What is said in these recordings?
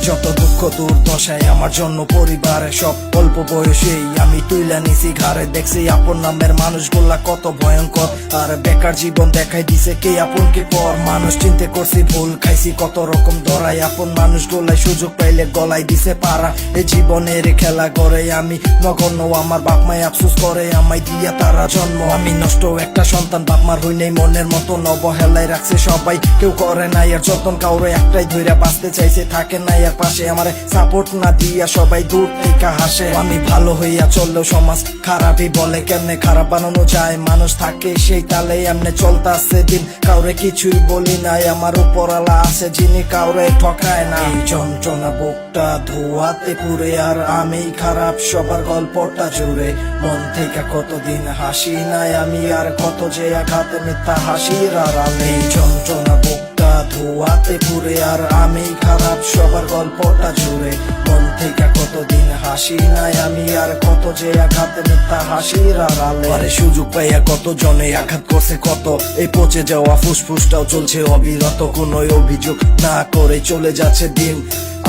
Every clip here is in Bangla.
যত দুঃখ দুর্দশায় আমার জন্য পরিবারে সব অল্প বয়সেই আমি তুইলা নিছি ঘাড়ে। দেখছি আপন নামের মানুষগুলা কত ভয়ঙ্কর, আর বেকার জীবন দেখাই দিছে কে আপন কে পর। মানুষ চিনতে করছি ভুল, খাইছি কত রকম ধরাই। আপন মানুষগুলাই সুযোগ পাইলে গলাই দিছে পারা। এই জীবনের খেলা করে আমি নগণ্য, আমার বাপ মায় আফসোস করে আমায় দিয়া তারা জন্ম। আমি নষ্ট একটা সন্তান, বাপ মার হই নাই মনের মতন। অবহেলায় রাখছে সবাই, কেউ করে নাই আর যতন। কাউরে একটাই ধইরা বাঁচতে চাইছে, থাকে নাই আর পাশে। আমারে সাপোর্ট না দিয়া সবাই দূর থেকে হাসে। আমি ভালো হইয়া চললেও সমাজ খারাপই বলে। কেমনে খারাপ বানানো যায়, মানুষ থাকে সেই তালে এমনে চলতাছে দিন। কাউরে কিছুই বলি নাই, আমার উপরালা আছে যিনি কাউরে ঠকায় না। এই যন্ত্রণা বুকটা ধোয়াতে পুরে, আর আমি খারাপ সবার গল্পটা জুড়ে। মন থেকে কতদিন হাসি নাই আমি, আর কত যে আঘাতে মিথ্যা হাসির আড়ালে। এই যন্ত্রণা বুকটা ধোয়াতে পুরে, আর আমি খারাপ সবার গল্পটা জুড়ে। মন থেকে কতদিন হাসি নাই আমি, আর কত যে আঘাতে মিথ্যা হাসির আড়ালে। আরে সুযোগ পাইয়া কত জনে আঘাত করছে কত, এই পচে যাওয়া ফুসফুসটাও চলছে অবিরত। কোনো অভিযোগ না করে চলে যাচ্ছে দিন,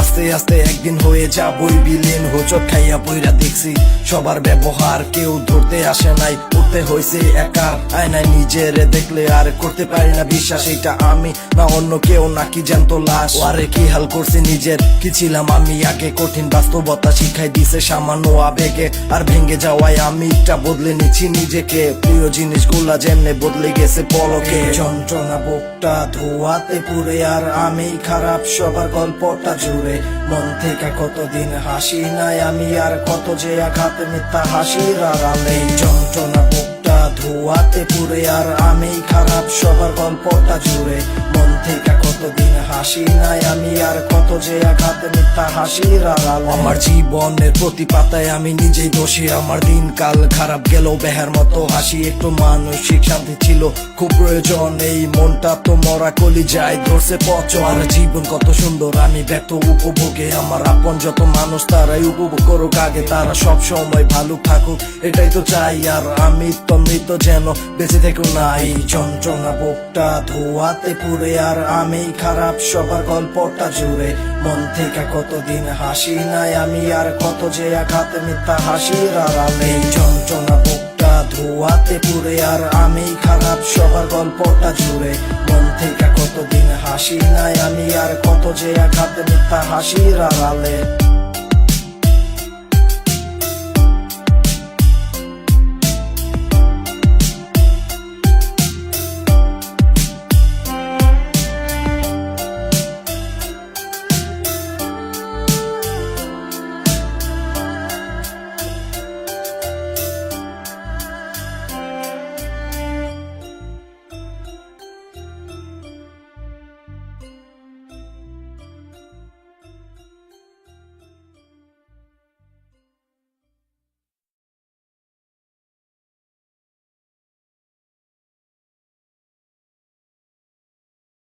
আস্তে আস্তে একদিন হয়ে যাবই বিলীন। হোঁচট খাইয়া বইরা দেখছি সবার ব্যবহার, কেউ ধরতে আসে নাই, উঠতে হয়েছে একা। আয়নায় নিজের দেখলে আর করতে পারি না বিশ্বাস, এটা আমি না অন্য কেউ নাকি জ্যান্ত লাশ। আরে কি হাল করছি নিজের, কি ছিলাম আমি আগে। কঠিন বাস্তবতা শিখাই দিছে সামান্য আবেগে, আর ভেঙে যাওয়ায় আমি এটা বদলে নিচ্ছি নিজেকে। প্রিয় জিনিসগুলা যেমনে বদলে গেছে পলকে। যন্ত্রণা বুকটা ধোয়াতে পুরে, আর আমি খারাপ সবার গল্পটা জুড়ে। মন থেকে কতদিন হাসি নাই আমি, আর কত যে আঘাতে মিথ্যা হাসির আড়ালে। যন্ত্রণা বুকটা ধোয়াতে পুরে, আর আমি খারাপ সবার গল্পটা জুড়ে। মন থেকে কতদিন হাসি নাই আমি, আর কত যে আঘাতে মিথ্যা হাসির আড়ালে। আমার জীবনের প্রতি পাতায় আমি নিজেই দোষী, আমার দিনকাল খারাপ গেল বেহার মতো হাসি। একটু মানসিক শান্তি ছিল খুব প্রয়োজন, এই মনটা তো মরা কলি যায় ধরছে পচন। আর জীবন কত সুন্দর আমি ব্যর্থ উপভোগে, আমার আপন যত মানুষ তারাই উপভোগ করুক আগে। তারা সব সময় ভালো থাকুক এটাই তো চাই, আর আমি তো মৃত যেন বেঁচে থেকো না। এই যন্ত্রণা বুকটা ধোয়াতে পুরে, আর আমি খারাপ সবার গল্পটা জুড়ে। মন থেকে কতদিন হাসি নাই আমি, আর কত যে আঘাতে মিথ্যা হাসির আড়ালে। এই যন্ত্রণা বুকটা ধোয়াতে পুরে, আর আমি খারাপ সবার গল্পটা জুড়ে। মন থেকে কতদিন হাসি নাই আমি, আর কত যে আঘাতে মিথ্যা হাসির আড়ালে।